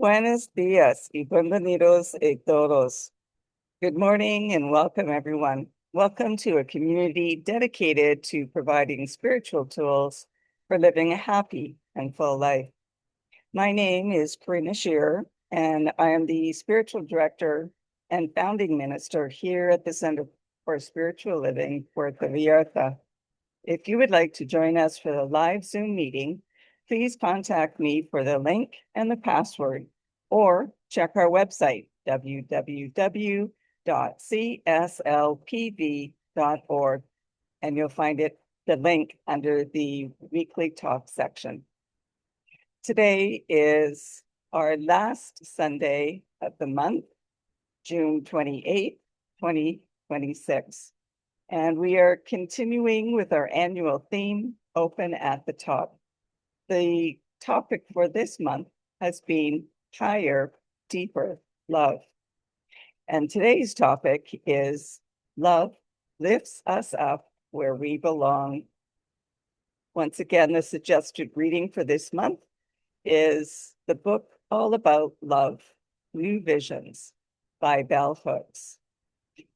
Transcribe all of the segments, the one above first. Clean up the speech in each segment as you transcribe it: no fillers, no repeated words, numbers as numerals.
Buenos días y bienvenidos a todos. Good morning and welcome, everyone. Welcome to a community dedicated to providing spiritual tools for living a happy and full life. My name is Karina Shearer, and I am the spiritual director and founding minister here at the Center for Spiritual Living Puerto Vallarta. If you would like to join us for the live Zoom meeting, please contact me for the link and the password, or check our website, www.cslpv.org, and you'll find the link under the weekly talk section. Today is our last Sunday of the month, June 28th, 2026. And we are continuing with our annual theme, Open at the Top. The topic for this month has been Higher, Deeper Love. And today's topic is Love Lifts Us Up Where We Belong. Once again, the suggested reading for this month is the book All About Love, New Visions by Bell Hooks.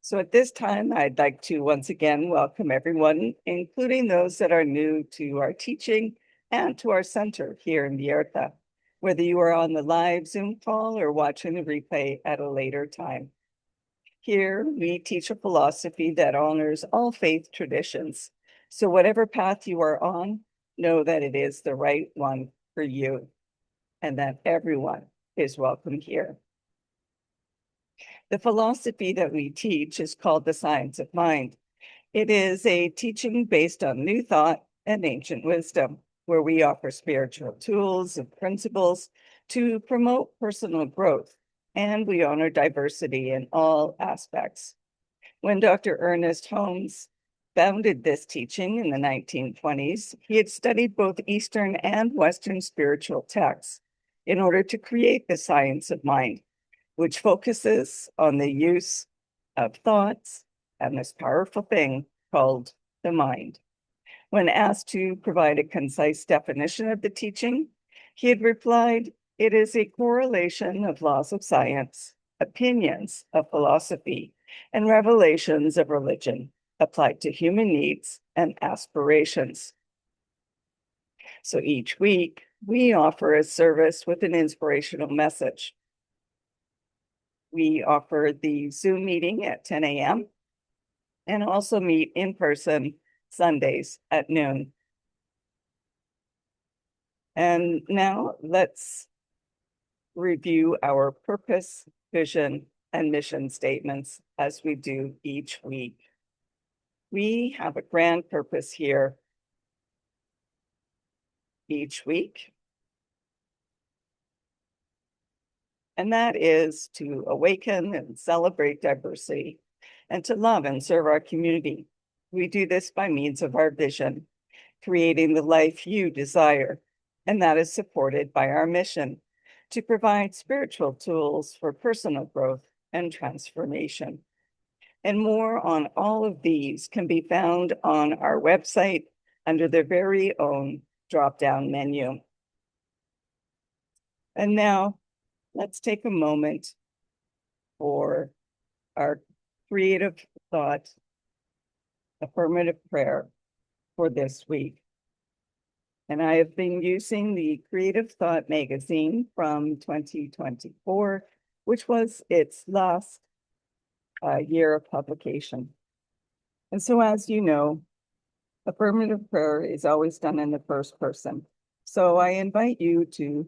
So at this time, I'd like to once again welcome everyone, including those that are new to our teaching and to our center here in Vallarta, whether you are on the live Zoom call or watching the replay at a later time. Here, we teach a philosophy that honors all faith traditions. So whatever path you are on, know that it is the right one for you and that everyone is welcome here. The philosophy that we teach is called the science of mind. It is a teaching based on new thought and ancient wisdom, where we offer spiritual tools and principles to promote personal growth, and we honor diversity in all aspects. When Dr. Ernest Holmes founded this teaching in the 1920s, he had studied both Eastern and Western spiritual texts in order to create the science of mind, which focuses on the use of thoughts and this powerful thing called the mind. When asked to provide a concise definition of the teaching, he had replied, "It is a correlation of laws of science, opinions of philosophy, and revelations of religion applied to human needs and aspirations." So each week, we offer a service with an inspirational message. We offer the Zoom meeting at 10 a.m. and also meet in person Sundays at noon. And now let's review our purpose, vision, and mission statements as we do each week. We have a grand purpose here each week, and that is to awaken and celebrate diversity and to love and serve our community. We do this by means of our vision, creating the life you desire, and that is supported by our mission to provide spiritual tools for personal growth and transformation. And more on all of these can be found on our website under their very own drop-down menu. And now let's take a moment for our creative thought affirmative prayer for this week. And I have been using the Creative Thought magazine from 2024, which was its last year of publication. And so, as you know, affirmative prayer is always done in the first person. So I invite you to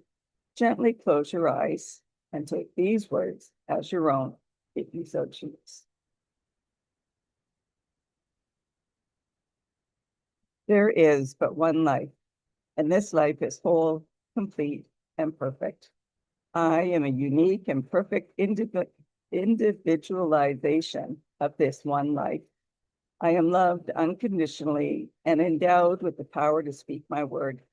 gently close your eyes and take these words as your own, if you so choose. There is but one life, and this life is whole, complete, and perfect. I am a unique and perfect individualization of this one life. I am loved unconditionally and endowed with the power to speak my word.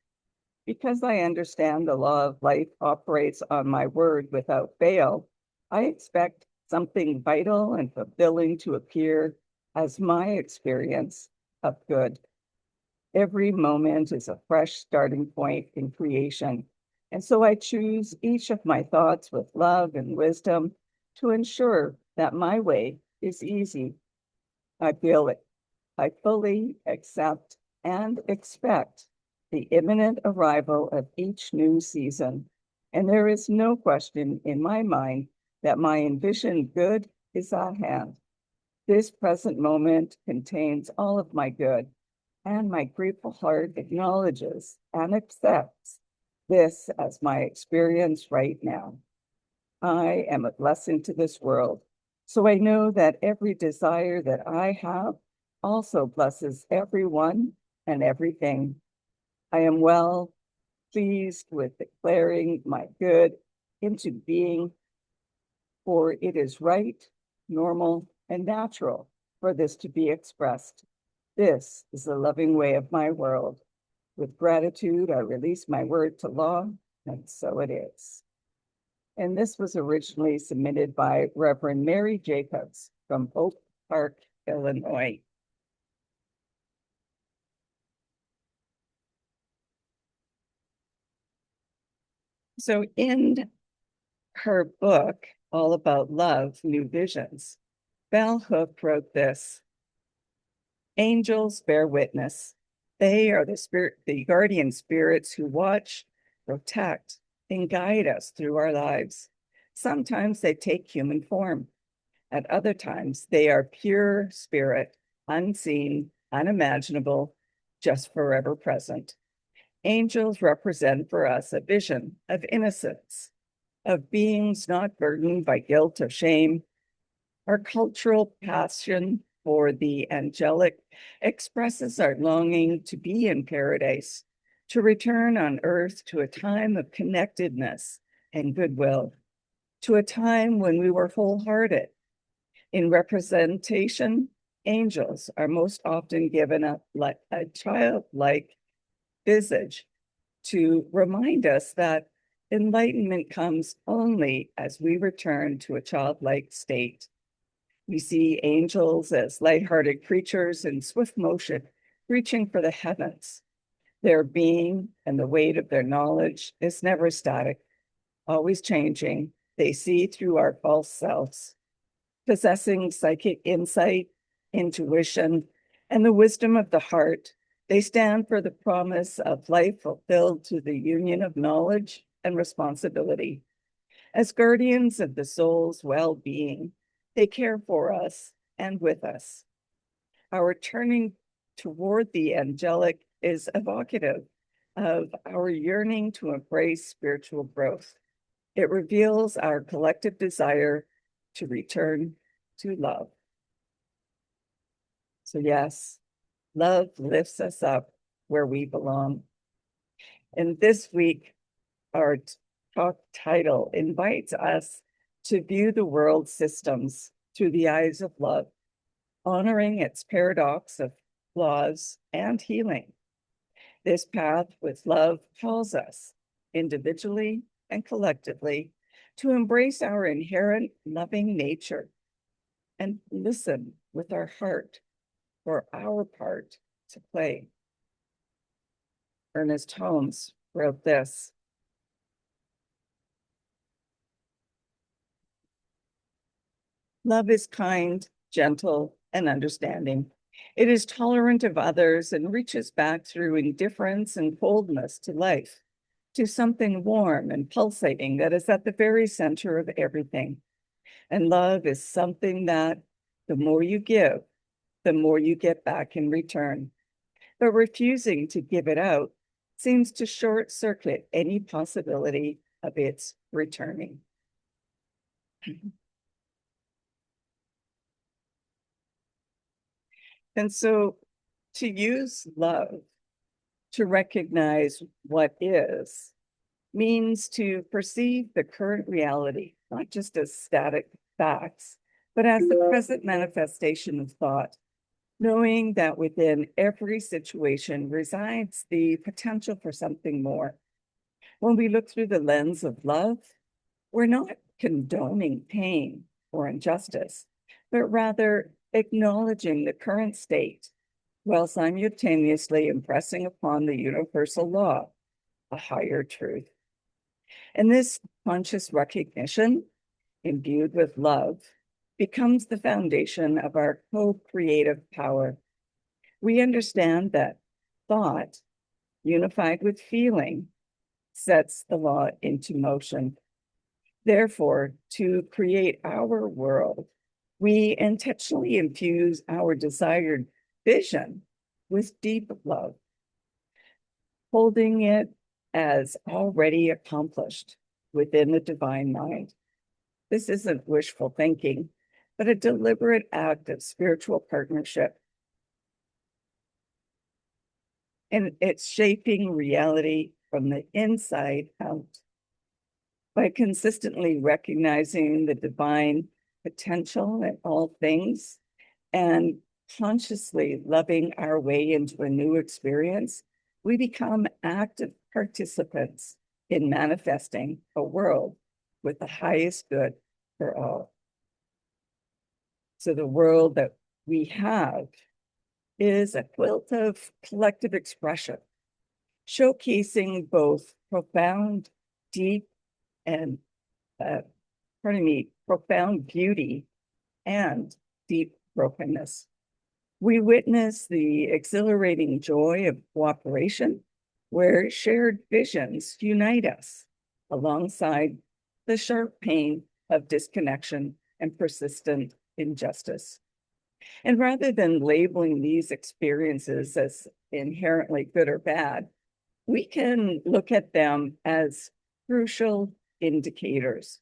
Because I understand the law of life operates on my word without fail, I expect something vital and fulfilling to appear as my experience of good. Every moment is a fresh starting point in creation, And so I choose each of my thoughts with love and wisdom to ensure that my way is easy. I feel it. I fully accept and expect the imminent arrival of each new season. And there is no question in my mind that my envisioned good is at hand. This present moment contains all of my good, and my grateful heart acknowledges and accepts this as my experience right now. I am a blessing to this world, so I know that every desire that I have also blesses everyone and everything. I am well pleased with declaring my good into being, for it is right, normal, and natural for this to be expressed. This is the loving way of my world. With gratitude, I release my word to law, and so it is. And this was originally submitted by Reverend Mary Jacobs from Oak Park, Illinois. So in her book, All About Love, New Visions, Bell Hook wrote this: angels bear witness. They are the guardian spirits who watch, protect, and guide us through our lives. Sometimes they take human form. At other times, they are pure spirit, unseen, unimaginable, just forever present. Angels represent for us a vision of innocence, of beings not burdened by guilt or shame. Our cultural passion for the angelic expresses our longing to be in paradise, to return on earth to a time of connectedness and goodwill, to a time when we were wholehearted. In representation, angels are most often given a childlike visage to remind us that enlightenment comes only as we return to a childlike state. We see angels as lighthearted creatures in swift motion, reaching for the heavens. Their being and the weight of their knowledge is never static, always changing. They see through our false selves, possessing psychic insight, intuition, and the wisdom of the heart. They stand for the promise of life fulfilled through the union of knowledge and responsibility. As guardians of the soul's well-being, they care for us and with us. Our turning toward the angelic is evocative of our yearning to embrace spiritual growth. It reveals our collective desire to return to love. So yes, love lifts us up where we belong. And this week, our talk title invites us to view the world systems through the eyes of love, honoring its paradox of flaws and healing. This path with love calls us, individually and collectively, to embrace our inherent loving nature and listen with our heart for our part to play. Ernest Holmes wrote this: love is kind, gentle, and understanding. It is tolerant of others and reaches back through indifference and coldness to life, to something warm and pulsating that is at the very center of everything. And love is something that the more you give, the more you get back in return. But refusing to give it out seems to short circuit any possibility of its returning. And so to use love to recognize what is means to perceive the current reality, not just as static facts, but as the present manifestation of thought, knowing that within every situation resides the potential for something more. When we look through the lens of love, we're not condoning pain or injustice, but rather acknowledging the current state while simultaneously impressing upon the universal law a higher truth. And this conscious recognition, imbued with love, becomes the foundation of our co-creative power. We understand that thought, unified with feeling, sets the law into motion. Therefore, to create our world, we intentionally infuse our desired vision with deep love, holding it as already accomplished within the divine mind. This isn't wishful thinking, but a deliberate act of spiritual partnership. And it's shaping reality from the inside out. By consistently recognizing the divine potential in all things and consciously loving our way into a new experience, we become active participants in manifesting a world with the highest good for all. So the world that we have is a quilt of collective expression, showcasing both profound, deep, and profound beauty and deep brokenness. We witness the exhilarating joy of cooperation, where shared visions unite us, alongside the sharp pain of disconnection and persistent injustice. And rather than labeling these experiences as inherently good or bad, we can look at them as crucial indicators.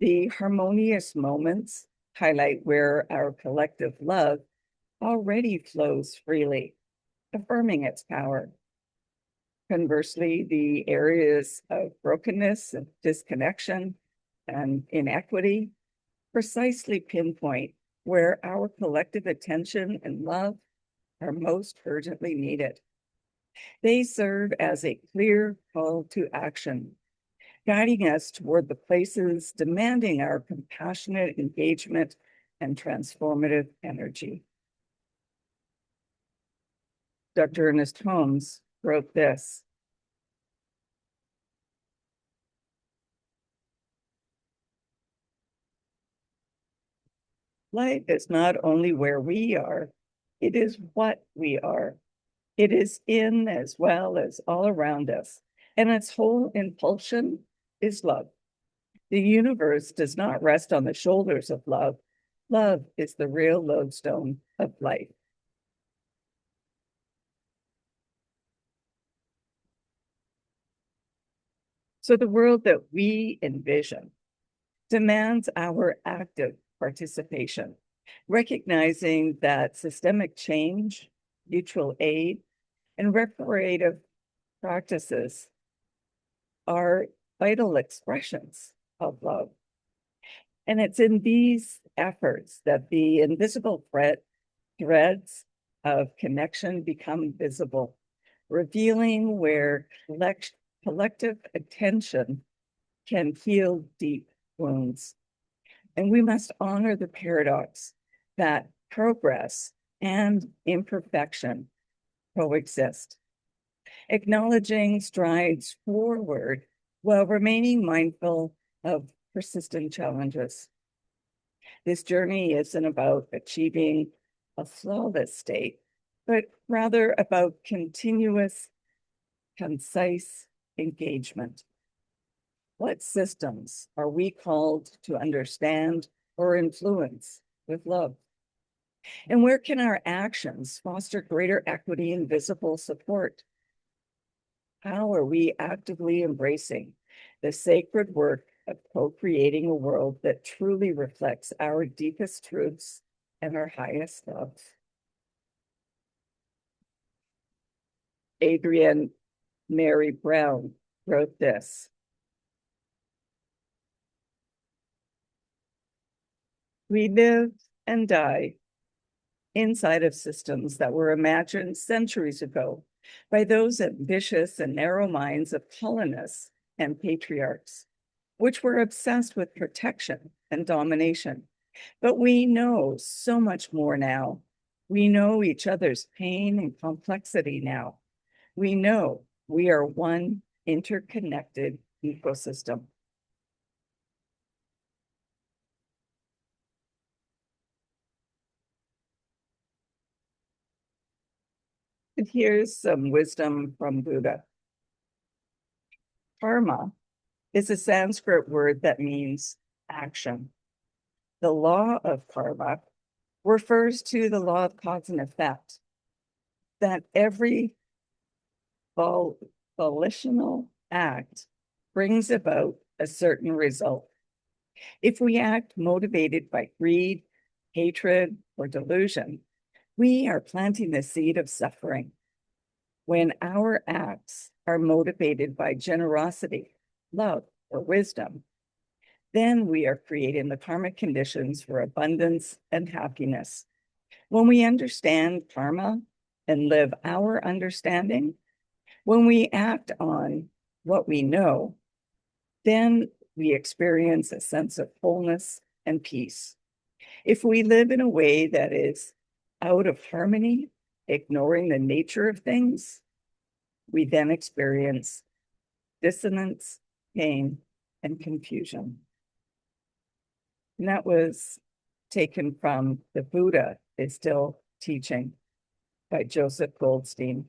The harmonious moments highlight where our collective love already flows freely, affirming its power. Conversely, the areas of brokenness and disconnection and inequity precisely pinpoint where our collective attention and love are most urgently needed. They serve as a clear call to action, guiding us toward the places demanding our compassionate engagement and transformative energy. Dr. Ernest Holmes wrote this: life is not only where we are, it is what we are. It is in as well as all around us, and its whole impulsion is love. The universe does not rest on the shoulders of love. Love is the real lodestone of life. So the world that we envision demands our active participation, recognizing that systemic change, mutual aid, and reparative practices are vital expressions of love. And it's in these efforts that the invisible threads of connection become visible, revealing where collective attention can heal deep wounds. And we must honor the paradox that progress and imperfection coexist, acknowledging strides forward while remaining mindful of persistent challenges. This journey isn't about achieving a flawless state, but rather about continuous, concise engagement. What systems are we called to understand or influence with love? And where can our actions foster greater equity and visible support? How are we actively embracing the sacred work of co-creating a world that truly reflects our deepest truths and our highest love? Adrienne Mary Brown wrote this: we live and die inside of systems that were imagined centuries ago by those ambitious and narrow minds of colonists and patriarchs, which were obsessed with protection and domination. But we know so much more now. We know each other's pain and complexity now. We know we are one interconnected ecosystem. And here's some wisdom from Buddha. Karma is a Sanskrit word that means action. The law of karma refers to the law of cause and effect, that every volitional act brings about a certain result. If we act motivated by greed, hatred, or delusion, we are planting the seed of suffering. When our acts are motivated by generosity, love, or wisdom, then we are creating the karmic conditions for abundance and happiness. When we understand karma and live our understanding, when we act on what we know, then we experience a sense of wholeness and peace. If we live in a way that is out of harmony, ignoring the nature of things, we then experience dissonance, pain, and confusion. And that was taken from The Buddha is Still Teaching by Joseph Goldstein.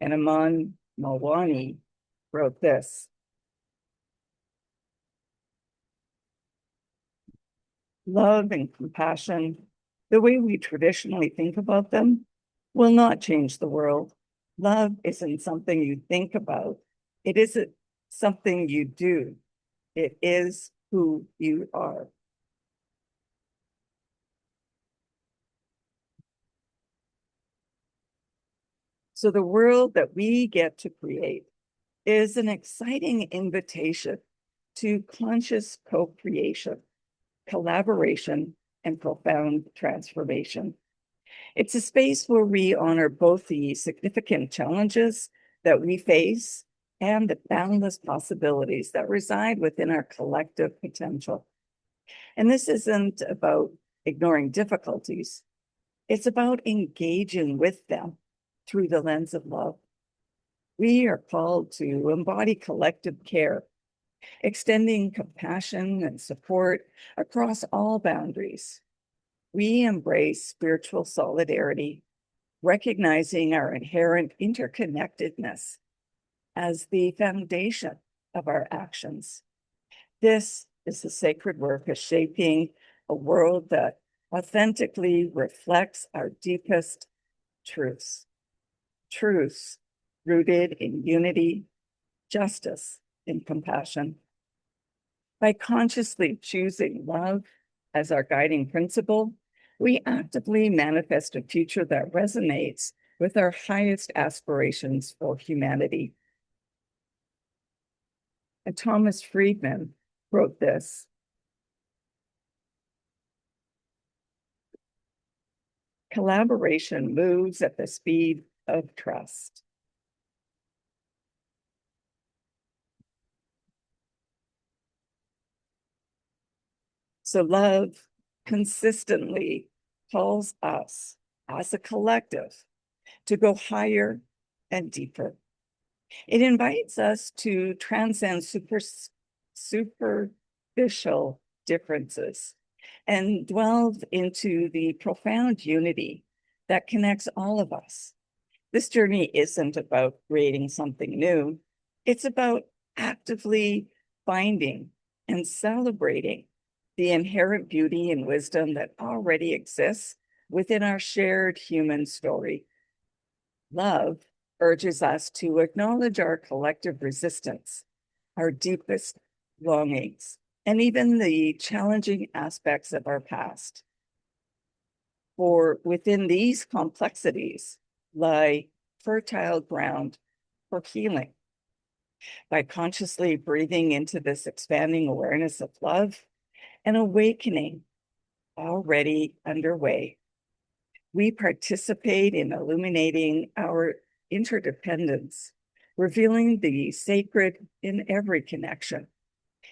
And Aman Mawani wrote this: love and compassion, the way we traditionally think about them, will not change the world. Love isn't something you think about. It isn't something you do. It is who you are. So the world that we get to create is an exciting invitation to conscious co-creation, collaboration, and profound transformation. It's a space where we honor both the significant challenges that we face and the boundless possibilities that reside within our collective potential. And this isn't about ignoring difficulties. It's about engaging with them through the lens of love. We are called to embody collective care, extending compassion and support across all boundaries. We embrace spiritual solidarity, recognizing our inherent interconnectedness as the foundation of our actions. This is the sacred work of shaping a world that authentically reflects our deepest truths, truths rooted in unity, justice, and compassion. By consciously choosing love as our guiding principle, we actively manifest a future that resonates with our highest aspirations for humanity. And Thomas Friedman wrote this: collaboration moves at the speed of trust. So love consistently calls us as a collective to go higher and deeper. It invites us to transcend superficial differences and delve into the profound unity that connects all of us. This journey isn't about creating something new. It's about actively finding and celebrating the inherent beauty and wisdom that already exists within our shared human story. Love urges us to acknowledge our collective resistance, our deepest longings, and even the challenging aspects of our past. For within these complexities lie fertile ground for healing. By consciously breathing into this expanding awareness of love, an awakening already underway. We participate in illuminating our interdependence, revealing the sacred in every connection,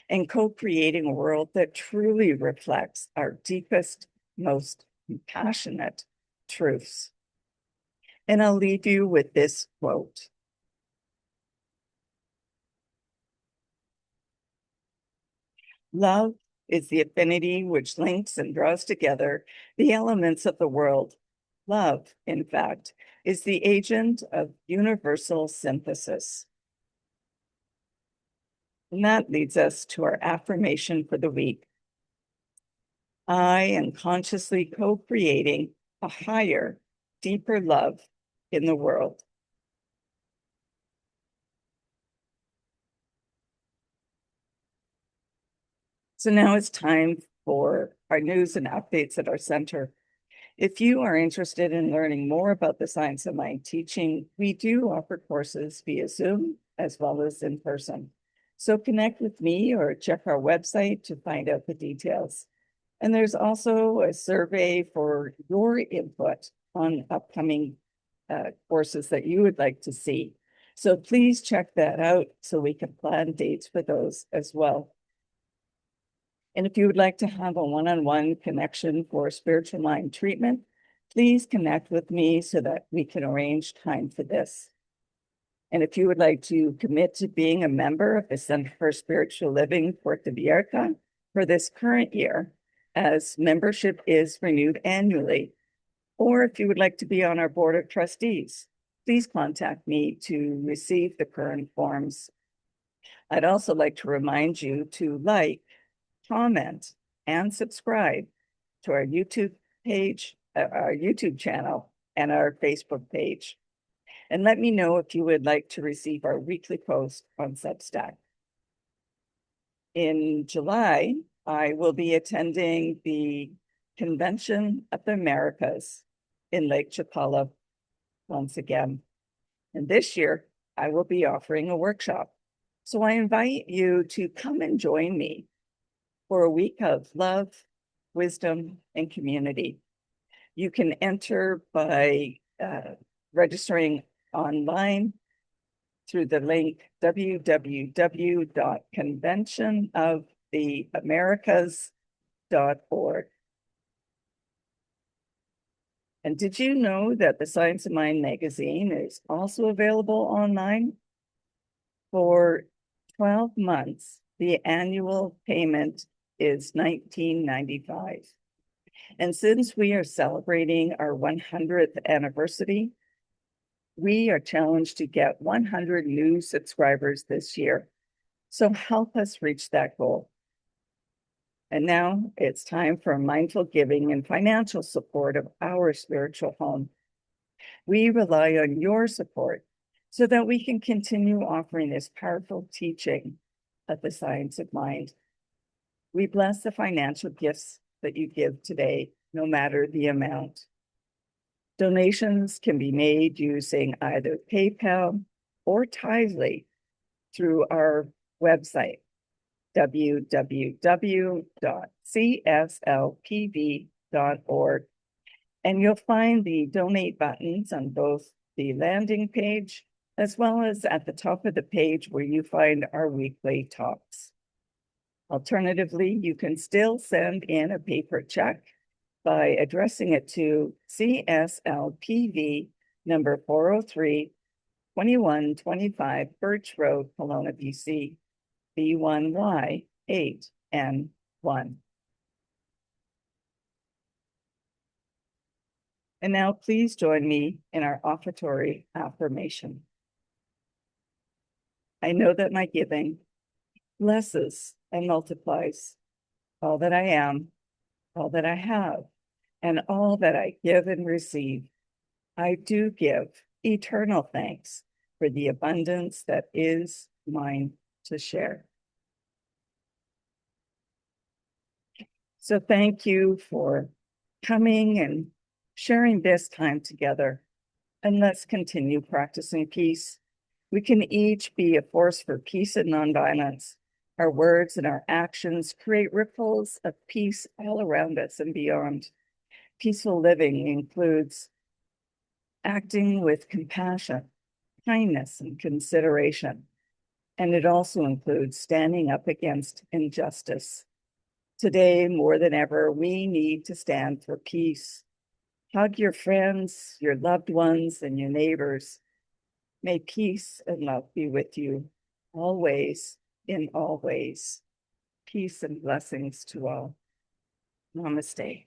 and co-creating a world that truly reflects our deepest, most compassionate truths. And I'll leave you with this quote: Love is the affinity which links and draws together the elements of the world. Love, in fact, is the agent of universal synthesis. And that leads us to our affirmation for the week. I am consciously co-creating a higher, deeper love in the world. So now it's time for our news and updates at our center. If you are interested in learning more about the science of mind teaching, we do offer courses via Zoom as well as in person. So connect with me or check our website to find out the details. And there's also a survey for your input on upcoming courses that you would like to see. So please check that out so we can plan dates for those as well. And if you would like to have a one-on-one connection for spiritual mind treatment, please connect with me so that we can arrange time for this. And if you would like to commit to being a member of the Center for Spiritual Living Puerto Vallarta for this current year, as membership is renewed annually, or if you would like to be on our board of trustees, please contact me to receive the current forms. I'd also like to remind you to like, comment, and subscribe to our YouTube page, our YouTube channel, and our Facebook page. And let me know if you would like to receive our weekly post on Substack. In July, I will be attending the Convention of the Americas in Lake Chapala once again. And this year, I will be offering a workshop. So I invite you to come and join me for a week of love, wisdom, and community. You can enter by registering online through the link www.conventionoftheamericas.org. And did you know that the Science of Mind magazine is also available online? For 12 months, the annual payment is $19.95. And since we are celebrating our 100th anniversary, we are challenged to get 100 new subscribers this year. So help us reach that goal. And now it's time for mindful giving and financial support of our spiritual home. We rely on your support so that we can continue offering this powerful teaching of the science of mind. We bless the financial gifts that you give today, no matter the amount. Donations can be made using either PayPal or Tithely through our website, www.cslpv.org. And you'll find the donate buttons on both the landing page as well as at the top of the page where you find our weekly talks. Alternatively, you can still send in a paper check by addressing it to CSLPV number 403, 2125 Birch Road, Kelowna, BC, B1Y8N1. And now please join me in our offertory affirmation. I know that my giving blesses and multiplies all that I am, all that I have, and all that I give and receive. I do give eternal thanks for the abundance that is mine to share. So thank you for coming and sharing this time together. And let's continue practicing peace. We can each be a force for peace and nonviolence. Our words and our actions create ripples of peace all around us and beyond. Peaceful living includes acting with compassion, kindness, and consideration. And it also includes standing up against injustice. Today, more than ever, we need to stand for peace. Hug your friends, your loved ones, and your neighbors. May peace and love be with you always, in all ways. Peace and blessings to all. Namaste.